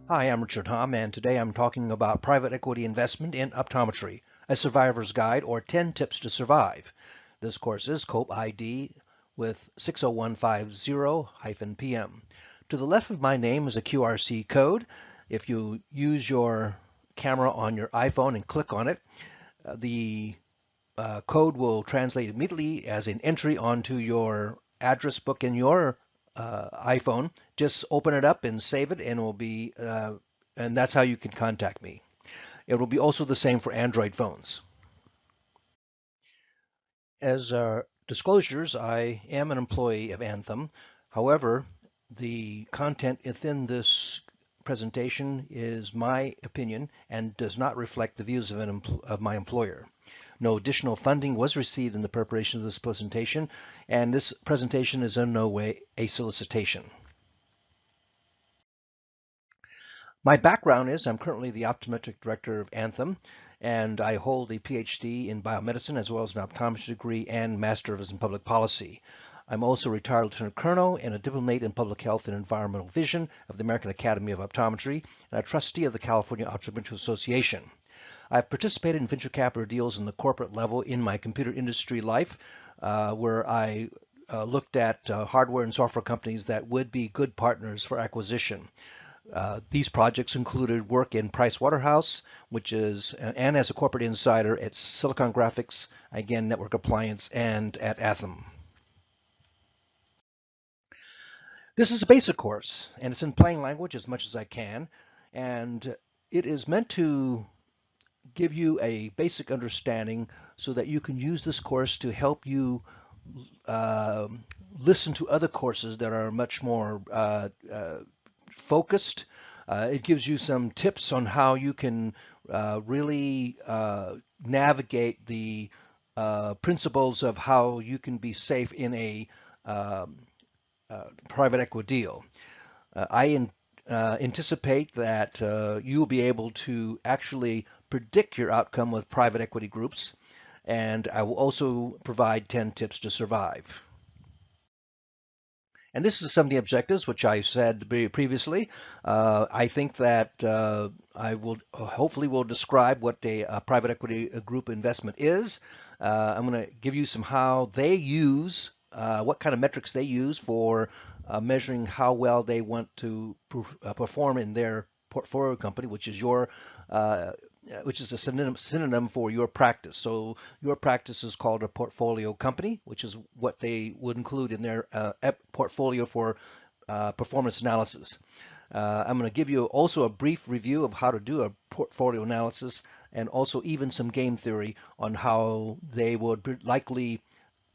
Hi, I'm Richard Hom, and today I'm talking about private equity investment in optometry, a survivor's guide or 10 tips to survive. This course is COPE ID with 60150-PM. To the left of my name is a QRC code. If you use your camera on your iPhone and click on it, the code will translate immediately as an entry onto your address book in your iPhone. Just open it up and save it, and it will be, and that's how you can contact me. It will be also the same for Android phones. As disclosures, I am an employee of Anthem. However, the content within this presentation is my opinion and does not reflect the views of my employer. No additional funding was received in the preparation of this presentation, and this presentation is in no way a solicitation. My background is I'm currently the optometric director of Anthem, and I hold a PhD in biomedicine as well as an optometry degree and Master of Arts in Public Policy. I'm also a retired lieutenant colonel and a diplomate in public health and environmental vision of the American Academy of Optometry and a trustee of the California Optometric Association. I've participated in venture capital deals in the corporate level in my computer industry life, where I looked at hardware and software companies that would be good partners for acquisition. These projects included work in Price Waterhouse, and as a corporate insider at Silicon Graphics, again, Network Appliance, and at Anthem. This is a basic course, and it's in plain language as much as I can, and it is meant to give you a basic understanding so that you can use this course to help you listen to other courses that are much more focused. It gives you some tips on how you can really navigate the principles of how you can be safe in a private equity deal. I anticipate that you will be able to actually predict your outcome with private equity groups, and I will also provide 10 tips to survive. And this is some of the objectives, which I said previously. I think that I will hopefully will describe what a private equity group investment is. I'm going to give you some how they use, what kind of metrics they use for measuring how well they want to perform in their portfolio company, which is a synonym for your practice. So your practice is called a portfolio company, which is what they would include in their portfolio for performance analysis. I'm going to give you also a brief review of how to do a portfolio analysis and also even some game theory on how they would likely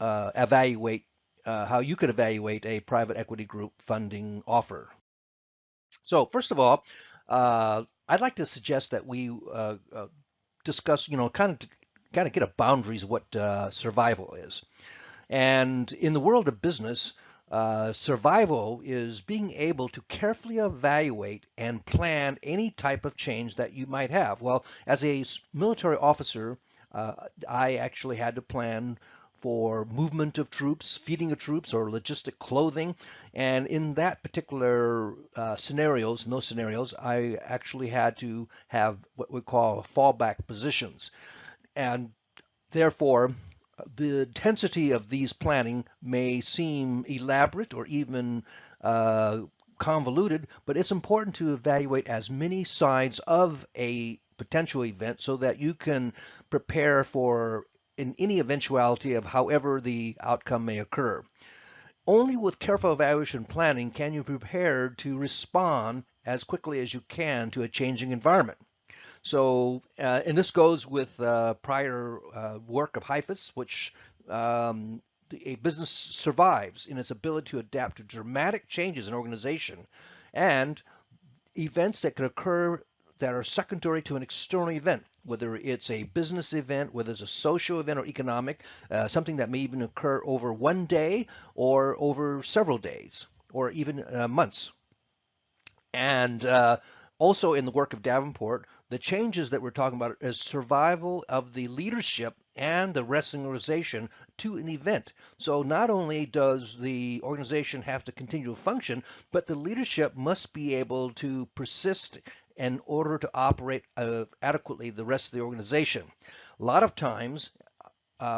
evaluate, how you could evaluate a private equity group funding offer. So first of all, I'd like to suggest that we discuss, kind of get a boundaries of what survival is. And in the world of business, survival is being able to carefully evaluate and plan any type of change that you might have. Well, as a military officer, I actually had to plan for movement of troops, feeding of troops, or logistic clothing. And in that particular scenarios, in those scenarios, I actually had to have what we call fallback positions. And therefore, the intensity of these planning may seem elaborate or even convoluted, but it's important to evaluate as many sides of a potential event so that you can prepare for in any eventuality of however the outcome may occur. Only with careful evaluation and planning can you be prepared to respond as quickly as you can to a changing environment. So, and this goes with prior work of HIFIS, which a business survives in its ability to adapt to dramatic changes in organization and events that could occur that are secondary to an external event, whether it's a business event, whether it's a social event or economic, something that may even occur over one day or over several days or even months. And also in the work of Davenport, the changes that we're talking about is survival of the leadership and the wrestling organization to an event. So not only does the organization have to continue to function, but the leadership must be able to persist in order to operate adequately the rest of the organization. A lot of times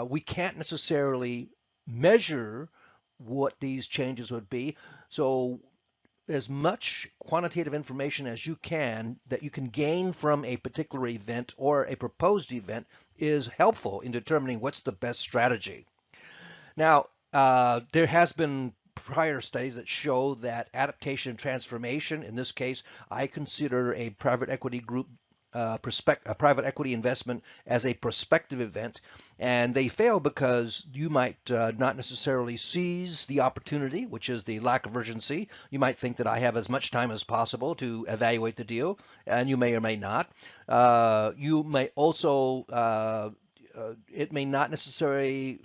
we can't necessarily measure what these changes would be. So as much quantitative information as you can that you can gain from a particular event or a proposed event is helpful in determining what's the best strategy. Now, there has been prior studies that show that adaptation and transformation, in this case, I consider a private equity group a private equity investment as a prospective event, and they fail because you might not necessarily seize the opportunity, which is the lack of urgency. You might think that I have as much time as possible to evaluate the deal, and you may or may not. You may also, it may not necessarily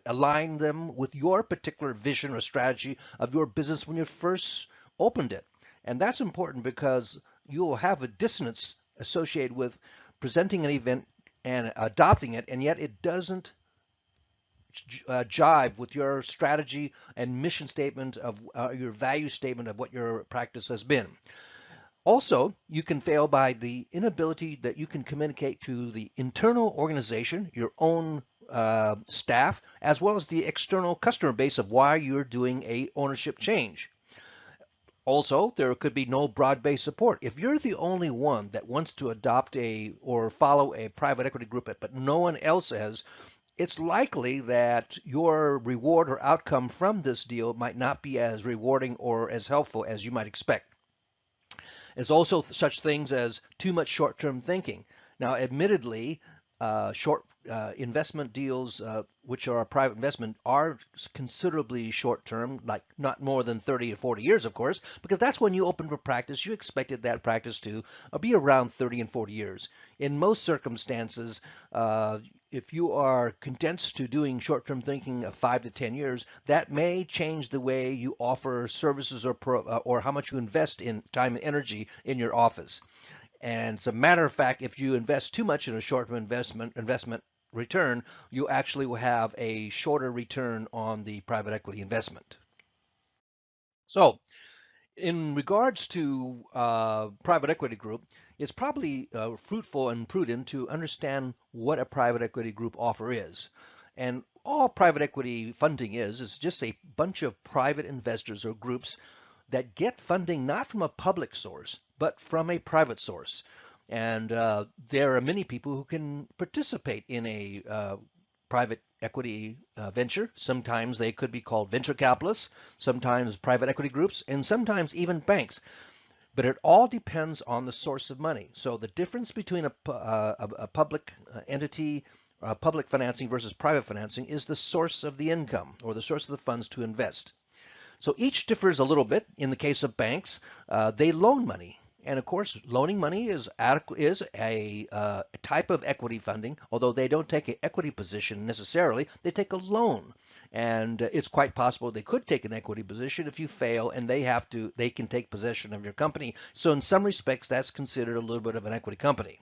align them with your particular vision or strategy of your business when you first opened it. And that's important because you'll have a dissonance associated with presenting an event and adopting it, and yet it doesn't jive with your strategy and mission statement of your value statement of what your practice has been. Also, you can fail by the inability that you can communicate to the internal organization, your own staff, as well as the external customer base of why you're doing a ownership change. Also, there could be no broad-based support. If you're the only one that wants to adopt or follow a private equity group, but no one else is, it's likely that your reward or outcome from this deal might not be as rewarding or as helpful as you might expect. There's also such things as too much short-term thinking. Now, admittedly, short investment deals, which are a private investment, are considerably short-term, like not more than 30 or 40 years, of course, because that's when you open for practice. You expected that practice to be around 30 and 40 years. In most circumstances, if you are condensed to doing short-term thinking of 5 to 10 years, that may change the way you offer services or how much you invest in time and energy in your office. And as a matter of fact, if you invest too much in a short-term investment return, you actually will have a shorter return on the private equity investment. So, in regards to private equity group, it's probably fruitful and prudent to understand what a private equity group offer is. And all private equity funding is just a bunch of private investors or groups that get funding not from a public source, but from a private source. And there are many people who can participate in a private equity venture. Sometimes they could be called venture capitalists, sometimes private equity groups, and sometimes even banks. But it all depends on the source of money. So the difference between a public entity, public financing versus private financing is the source of the income or the source of the funds to invest. So each differs a little bit. In the case of banks, they loan money. And of course, loaning money is a type of equity funding, although they don't take an equity position necessarily. They take a loan. And it's quite possible they could take an equity position if you fail and they can take possession of your company. So in some respects, that's considered a little bit of an equity company.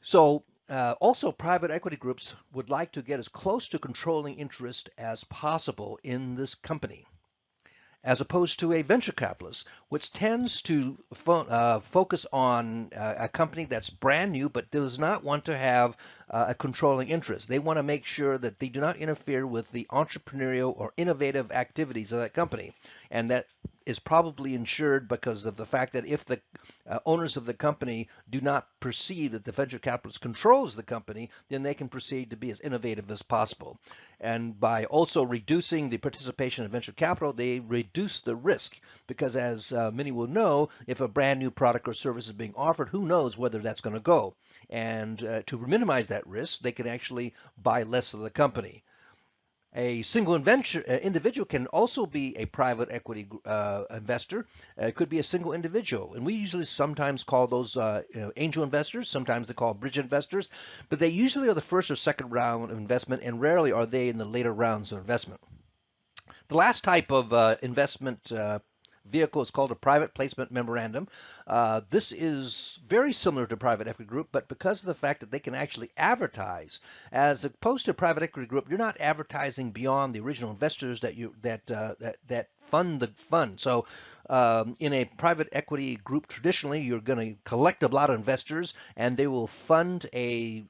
So also, private equity groups would like to get as close to controlling interest as possible in this company, as opposed to a venture capitalist, which tends to focus on a company that's brand new but does not want to have a controlling interest. They want to make sure that they do not interfere with the entrepreneurial or innovative activities of that company. And that is probably ensured because of the fact that if the owners of the company do not perceive that the venture capitalist controls the company, then they can proceed to be as innovative as possible. And by also reducing the participation of venture capital, they reduce the risk because, as many will know, if a brand new product or service is being offered, who knows whether that's going to go. And to minimize that risk, they can actually buy less of the company. A single individual can also be a private equity investor. It could be a single individual, and we usually sometimes call those angel investors. Sometimes they call bridge investors, but they usually are the first or second round of investment, and rarely are they in the later rounds of investment. The last type of investment vehicle is called a private placement memorandum. This is very similar to private equity group, but because of the fact that they can actually advertise, as opposed to a private equity group, you're not advertising beyond the original investors that fund the fund. So in a private equity group, traditionally, you're going to collect a lot of investors, and they will fund they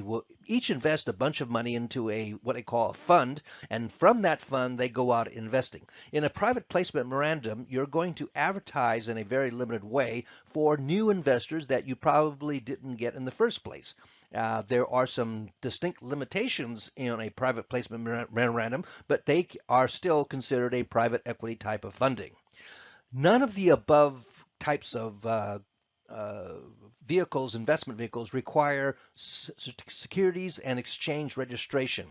will each invest a bunch of money into a what they call a fund, and from that fund, they go out investing. In a private placement memorandum, you're going to advertise in a very limited way for new investors that you probably didn't get in the first place. There are some distinct limitations in a private placement memorandum, but they are still considered a private equity type of funding. None of the above types of uh, vehicles, investment vehicles, require securities and exchange registration.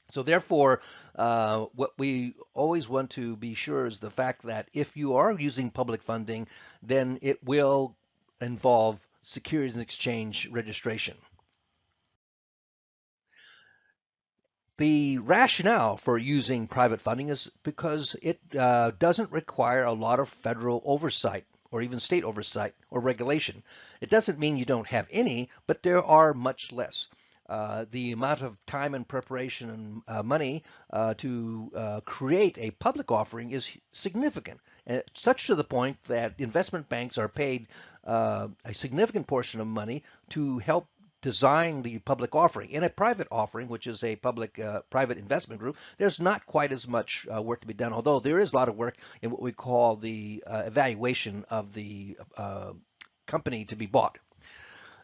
So therefore, what we always want to be sure is the fact that if you are using public funding, then it will involve securities and exchange registration. The rationale for using private funding is because it doesn't require a lot of federal oversight or even state oversight or regulation. It doesn't mean you don't have any, but there are much less. The amount of time and preparation and money to create a public offering is significant, and such to the point that investment banks are paid a significant portion of money to help design the public offering. In a private offering, which is a public private investment group, there's not quite as much work to be done, although there is a lot of work in what we call the evaluation of the company to be bought.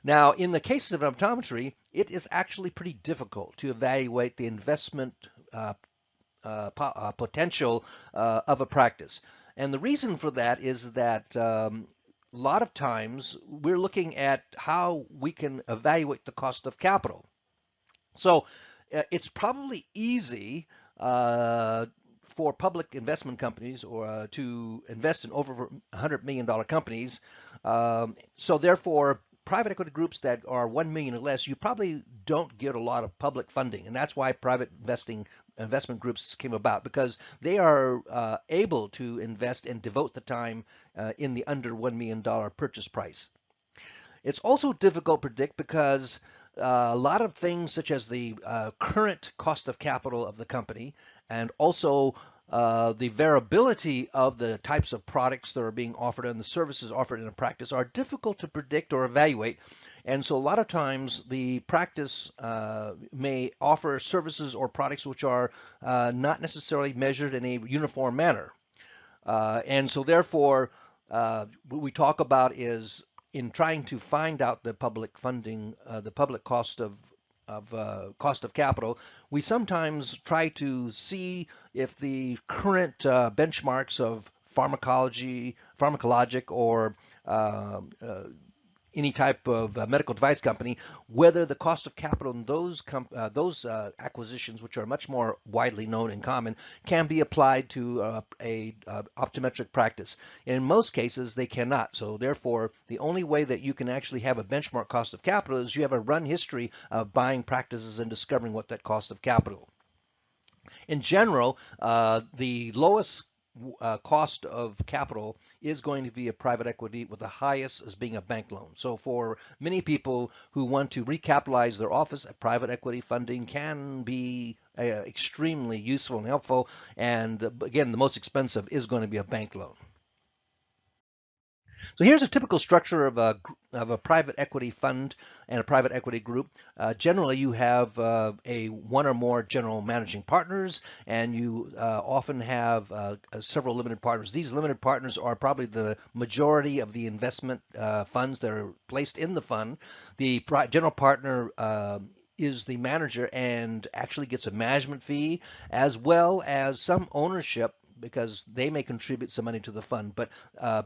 Now, in the cases of optometry, it is actually pretty difficult to evaluate the investment potential of a practice. And the reason for that is that a lot of times we're looking at how we can evaluate the cost of capital. So it's probably easy for public investment companies or to invest in over $100 million companies. So therefore, private equity groups that are 1 million or less, you probably don't get a lot of public funding, and that's why private investment groups came about, because they are able to invest and devote the time in the under $1 million purchase price. It's also difficult to predict because a lot of things such as the current cost of capital of the company and also the variability of the types of products that are being offered and the services offered in a practice are difficult to predict or evaluate. And so a lot of times the practice may offer services or products which are not necessarily measured in a uniform manner. And so therefore, what we talk about is in trying to find out the public funding, the public cost of capital, we sometimes try to see if the current benchmarks of pharmacologic, or any type of medical device company, whether the cost of capital in those acquisitions, which are much more widely known and common, can be applied to a optometric practice. In most cases, they cannot. So therefore, the only way that you can actually have a benchmark cost of capital is you have a run history of buying practices and discovering what that cost of capital. In general, the lowest cost of capital is going to be a private equity, with the highest as being a bank loan. So for many people who want to recapitalize their office, a private equity funding can be extremely useful and helpful. And again, the most expensive is going to be a bank loan. So here's a typical structure of a private equity fund and a private equity group. Generally, you have a one or more general managing partners, and you often have several limited partners. These limited partners are probably the majority of the investment funds that are placed in the fund. The general partner is the manager and actually gets a management fee as well as some ownership, because they may contribute some money to the fund. But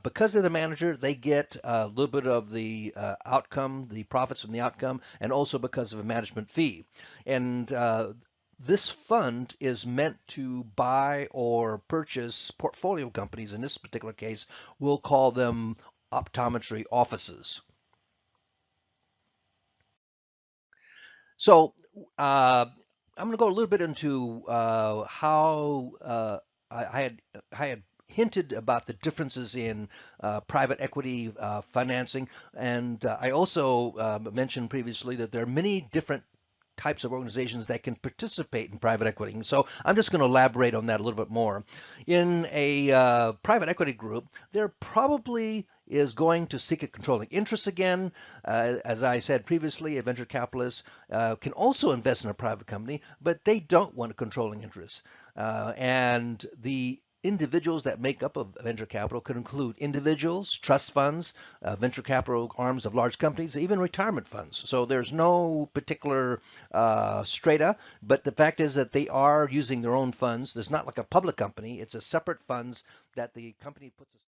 because they're the manager, they get a little bit of the outcome, the profits from the outcome, and also because of a management fee. And this fund is meant to buy or purchase portfolio companies. In this particular case, we'll call them optometry offices. So I'm going to go a little bit into how I had hinted about the differences in private equity financing, and I also mentioned previously that there are many different types of organizations that can participate in private equity. And so I'm just going to elaborate on that a little bit more. In a private equity group, there probably is going to seek a controlling interest again. As I said previously, a venture capitalist can also invest in a private company, but they don't want a controlling interest. And the individuals that make up a venture capital could include individuals, trust funds, venture capital arms of large companies, even retirement funds. So there's no particular strata, but the fact is that they are using their own funds. There's not like a public company. It's a separate funds that the company puts aside.